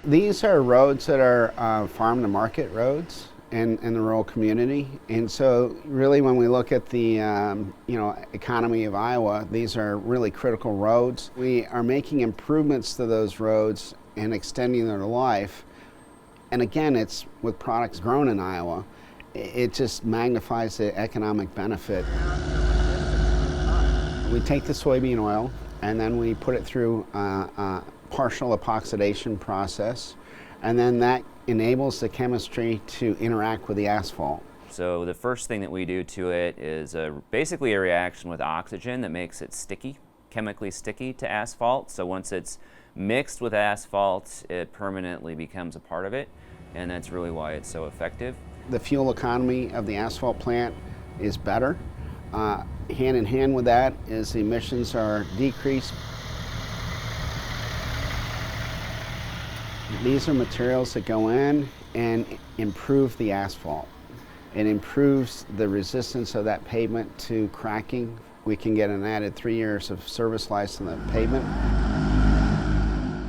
These are roads that are farm to market roads in the rural community, and so really when we look at the economy of Iowa, these are really critical roads. We are making improvements to those roads and extending their life, and again, it's with products grown in Iowa. It just magnifies the economic benefit. We take the soybean oil and then we put it through a partial epoxidation process, and then that enables the chemistry to interact with the asphalt. So the first thing that we do to it is basically a reaction with oxygen that makes it sticky, chemically sticky to asphalt. So once it's mixed with asphalt, it permanently becomes a part of it, and that's really why it's so effective. The fuel economy of the asphalt plant is better. Hand in hand with that is the emissions are decreased. These are materials that go in and improve the asphalt. It improves the resistance of that pavement to cracking. We can get an added 3 years of service life on the pavement.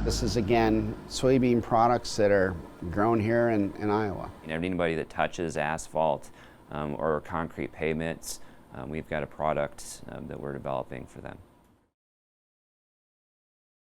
This is, again, soybean products that are grown here in Iowa. Anybody that touches asphalt or concrete pavements, we've got a product that we're developing for them.